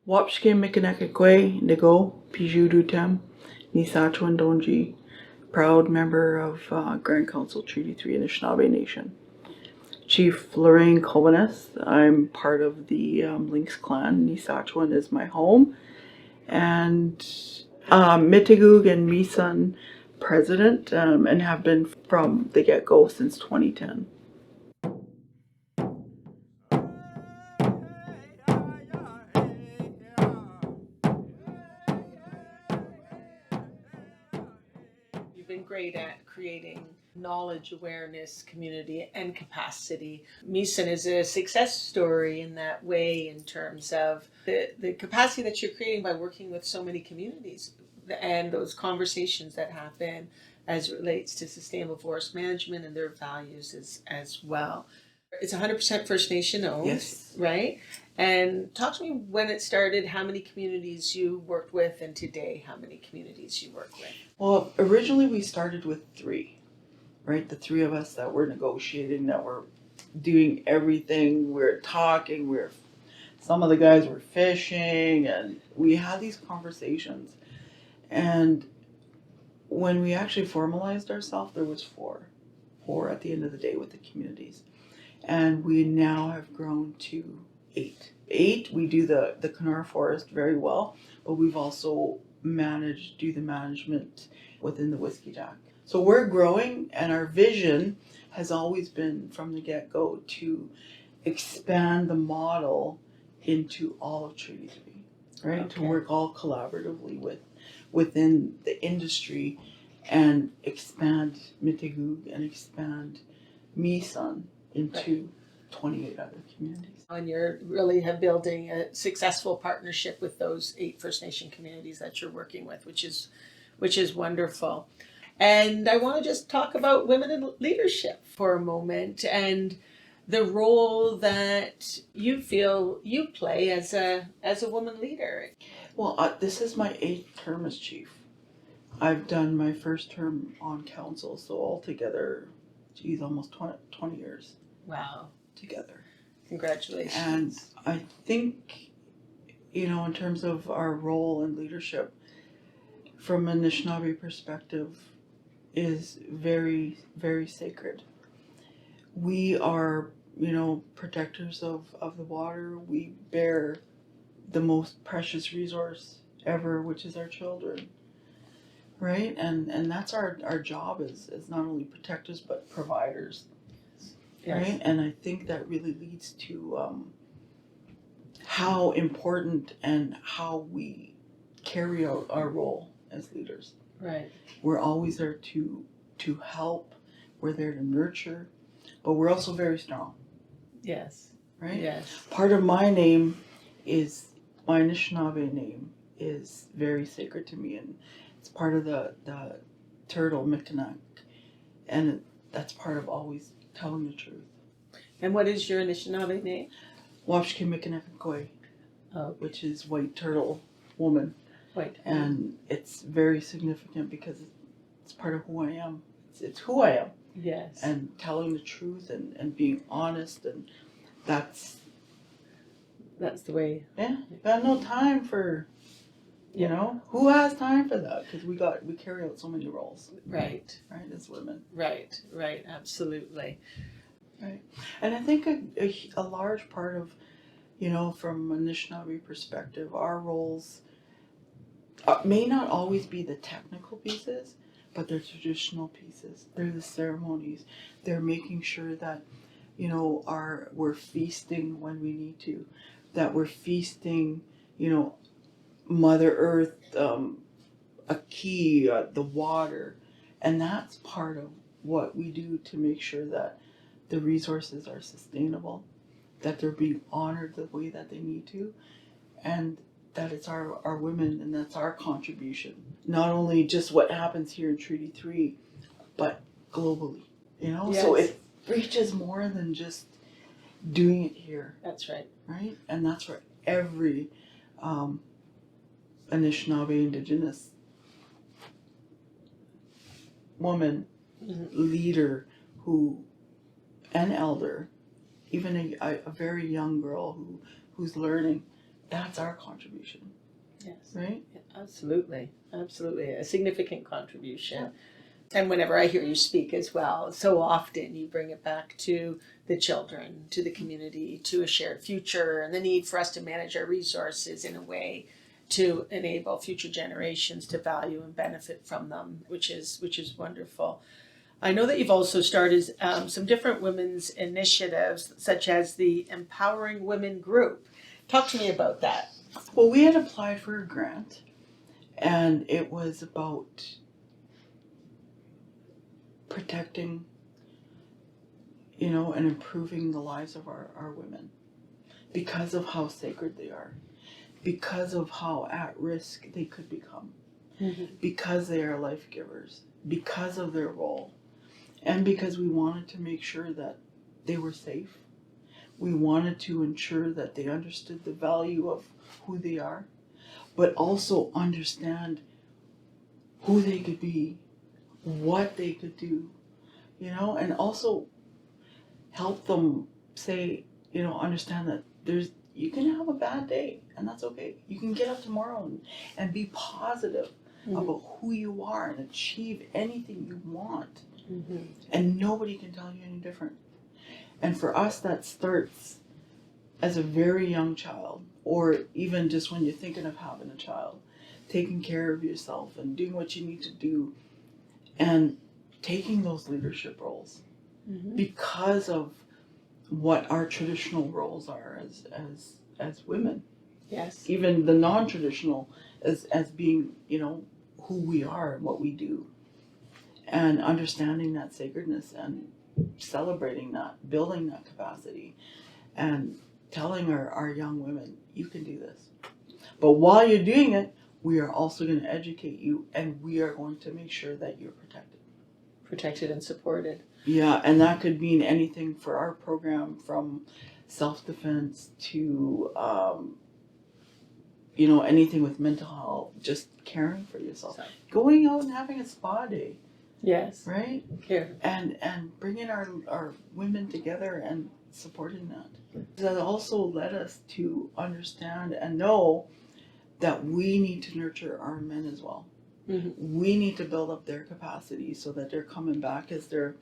Wapshke Miitikgoog Nigo Pijudutem Nisachwan Donji, proud member of Grand Council Treaty 3 Anishinaabe Nation. Chief Lorraine Cobiness, I'm part of the Lynx clan. Nisachwan is my home. And Miitigoog and Miisun president, and have been from the get-go since 2010. You've been great at creating knowledge, awareness, community, and capacity. Miisun is a success story in that way in terms of the capacity that you're creating by working with so many communities and those conversations that happen as it relates to sustainable forest management and their values as well. It's 100% First Nation owned, Yes. right? And talk to me when it started, how many communities you worked with, and today how many communities you work with. Well, originally we started with 3, right? The 3 of us that were negotiating, that were doing everything. We're talking, some of the guys were fishing, and we had these conversations. And when we actually formalized ourselves, there was 4 at the end of the day with the communities. And we now have grown to 8. We do the Kenora Forest very well, but we've also do the management within the Whiskey Jack. So we're growing, and our vision has always been from the get-go to expand the model into all of Treaty 3, right? Okay. To work all collaboratively within the industry and expand Miitigoog and expand Miisun into 28 other communities. And you're really building a successful partnership with those 8 First Nation communities that you're working with, which is wonderful. And I want to just talk about women in leadership for a moment and the role that you feel you play as a woman leader. Well, this is my 8th term as chief. I've done my first term on council, so altogether, almost 20 years. Wow. Together. Congratulations. And I think, in terms of our role in leadership, from an Anishinaabe perspective, is very, very sacred. We are, protectors of the water. We bear the most precious resource ever, which is our children. Right? And that's our job is not only protectors, but providers. Yes. Right? And I think that really leads to how important and how we carry out our role as leaders. Right. We're always there to help. We're there to nurture, but we're also very strong. Yes. Right? Yes. Part of my name is, my Anishinaabe name is very sacred to me, and it's part of the turtle Mikinak, and that's part of always telling the truth. And what is your Anishinaabe name? Wapshke Miitikgoog, which is white turtle woman. White. And it's very significant because it's part of who I am. It's who I am. Yes. And telling the truth and being honest, and that's the way. Yeah, got no time for, who has time for that? Because we carry out so many roles. Right. Right, as women. Right, absolutely. Right. And I think a large part of, from an Anishinaabe perspective, our roles may not always be the technical pieces, but they're traditional pieces. They're the ceremonies. They're making sure that, we're feasting when we need to, that we're feasting, Mother Earth, a key, the water, and that's part of what we do to make sure that the resources are sustainable, that they're being honored the way that they need to, and that it's our women, and that's our contribution. Not only just what happens here in Treaty 3, but globally, Yes. So it reaches more than just doing it here. That's right. Right? And that's for every Anishinaabe Indigenous woman, leader, an elder, even a very young girl who's learning, that's our contribution, Yes. right? Absolutely. Absolutely. A significant contribution. And whenever I hear you speak as well, so often you bring it back to the children, to the community, to a shared future, and the need for us to manage our resources in a way to enable future generations to value and benefit from them, which is wonderful. I know that you've also started some different women's initiatives, such as the Empowering Women Group. Talk to me about that. Well, we had applied for a grant, and it was about protecting, and improving the lives of our women because of how sacred they are, because of how at risk they could become, because they are life givers, because of their role, and because we wanted to make sure that they were safe. We wanted to ensure that they understood the value of who they are, but also understand who they could be, what they could do, and also help them say, understand that you can have a bad day and that's okay. You can get up tomorrow and be positive about who you are and achieve anything you want. And nobody can tell you any different. And for us, that starts as a very young child, or even just when you're thinking of having a child, taking care of yourself and doing what you need to do and taking those leadership roles because of what our traditional roles are as women. Yes. Even the non-traditional as being, who we are and what we do. And understanding that sacredness and celebrating that, building that capacity, and telling our young women, you can do this. But while you're doing it, we are also going to educate you, and we are going to make sure that you're protected. Protected and supported. Yeah, and that could mean anything for our program, from self-defense to, anything with mental health, just caring for yourself. Going out and having a spa day. Yes. Right? Care. And bringing our women together and supporting that. That also led us to understand and know that we need to nurture our men as well. We need to build up their capacity so that they're coming back as their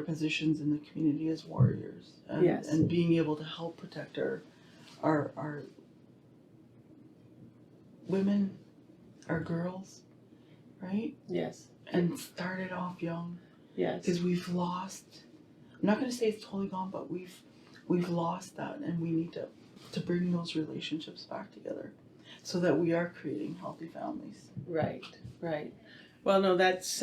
positions in the community as warriors, and being able to help protect our women, our girls, right? Yes. And start it off young. Yes. Because we've lost. I'm not going to say it's totally gone, but we've lost that, and we need to bring those relationships back together, so that we are creating healthy families. Right. Right. Well, no, that's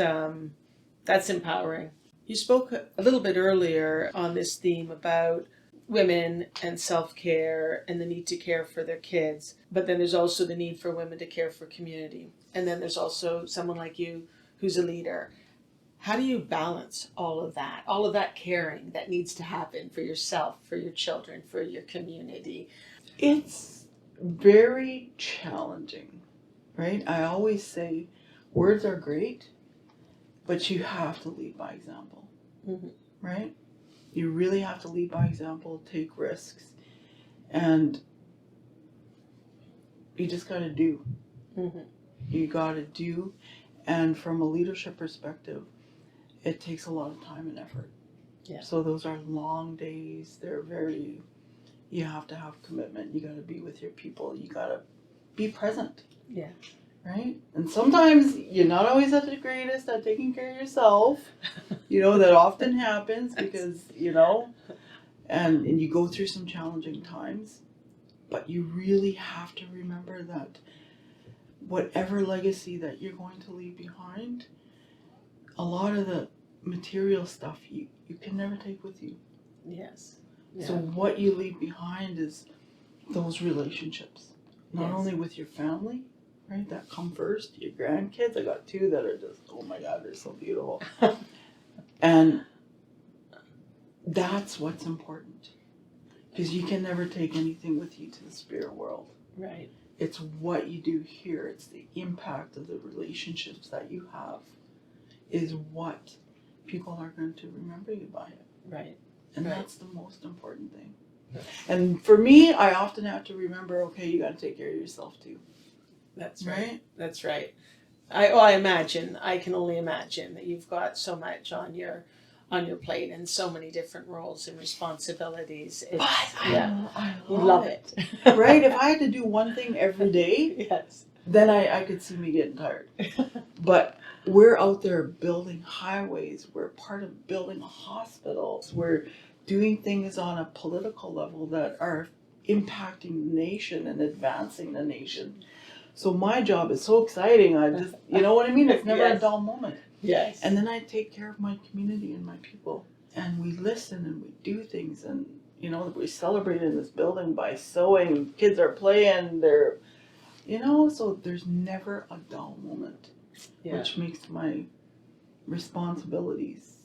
empowering. You spoke a little bit earlier on this theme about women and self-care and the need to care for their kids, but then there's also the need for women to care for community. And then there's also someone like you who's a leader. How do you balance all of that caring that needs to happen for yourself, for your children, for your community? It's very challenging, right? I always say words are great, but you have to lead by example, right? You really have to lead by example, take risks, and you just got to do. You got to do, and from a leadership perspective, it takes a lot of time and effort. Yeah. So those are long days. You have to have commitment. You got to be with your people. You got to be present. Yeah. Right? And sometimes you're not always at the greatest at taking care of yourself. That often happens because, and you go through some challenging times. But you really have to remember that whatever legacy that you're going to leave behind, a lot of the material stuff you can never take with you. Yes. Yeah. So what you leave behind is those relationships, not only with your family, right, that come first, your grandkids. I got 2 that are just, oh my God, they're so beautiful. And that's what's important, because you can never take anything with you to the spirit world. Right. It's what you do here. It's the impact of the relationships that you have is what people are going to remember you by it. Right. And that's the most important thing. And for me, I often have to remember, okay, you got to take care of yourself too. That's right. Right? That's right. I imagine, I can only imagine that you've got so much on your plate and so many different roles and responsibilities. But I love it. Right? If I had to do one thing every day, Yes. then I could see me getting tired. But we're out there building highways. We're part of building hospitals. We're doing things on a political level that are impacting the nation and advancing the nation. So my job is so exciting. I just, you know what I mean? It's never a Yes. dull moment. Yes. And then I take care of my community and my people. And we listen and we do things. And, you know, we celebrate in this building by sewing. Kids are playing. They're, you know, so there's never a dull moment, which makes my responsibilities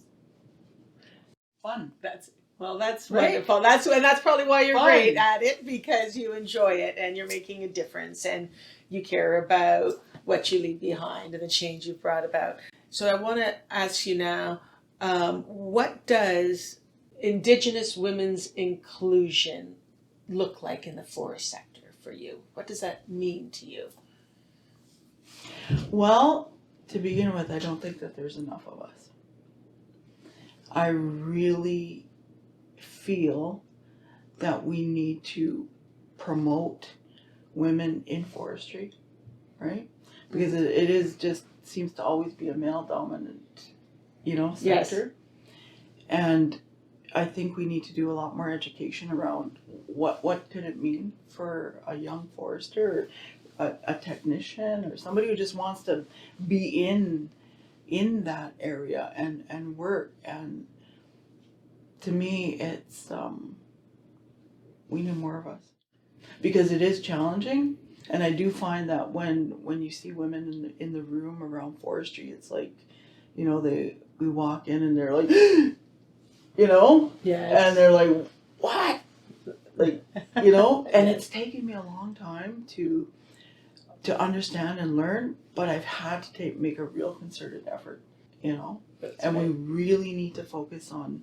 fun. That's Right? wonderful. That's probably why you're Fun. great at it, because you enjoy it and you're making a difference and you care about what you leave behind and the change you've brought about. So I want to ask you now, what does Indigenous women's inclusion look like in the forest sector for you? What does that mean to you? Well, to begin with, I don't think that there's enough of us. I really feel that we need to promote women in forestry, right? Because it is just seems to always be a male dominant, you know, sector. Yes. And I think we need to do a lot more education around what could it mean for a young forester, or a technician, or somebody who just wants to be in that area and work. And to me, it's we need more of us, because it is challenging. And I do find that when you see women in the room around forestry, it's like, you know, we walk in and they're like, you know, Yes. and they're like, what? Like, you know, and it's taken me a long time to understand and learn, but I've had to make a real concerted effort, you know. That's and right. We really need to focus on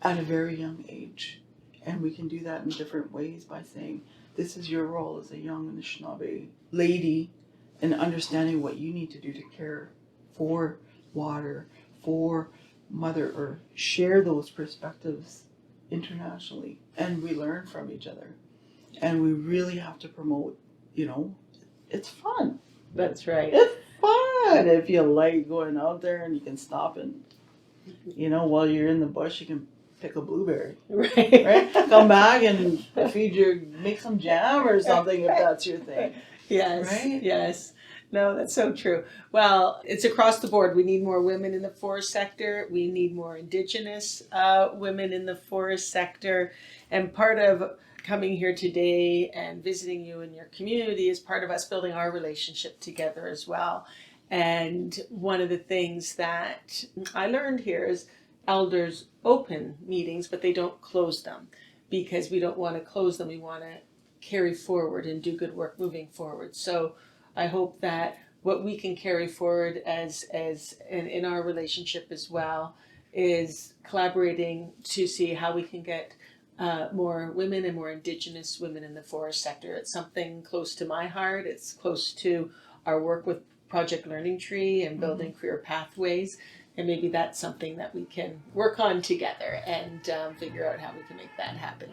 at a very young age. And we can do that in different ways by saying, this is your role as a young Anishinaabe lady, and understanding what you need to do to care for water, for Mother Earth. Share those perspectives internationally, and we learn from each other. And we really have to promote, you know, it's fun. That's right. It's fun if you like going out there and you can stop and, you know, while you're in the bush, you can pick a blueberry. Right? Come back and make some jam or something if that's your thing. Yes. Right? Yes. No, that's so true. Well, it's across the board. We need more women in the forest sector. We need more Indigenous women in the forest sector. And part of coming here today and visiting you in your community is part of us building our relationship together as well. And one of the things that I learned here is elders open meetings, but they don't close them, because we don't want to close them. We want to carry forward and do good work moving forward. So I hope that what we can carry forward as in our relationship as well is collaborating to see how we can get more women and more Indigenous women in the forest sector. It's something close to my heart. It's close to our work with Project Learning Tree and building career pathways. And maybe that's something that we can work on together and figure out how we can make that happen.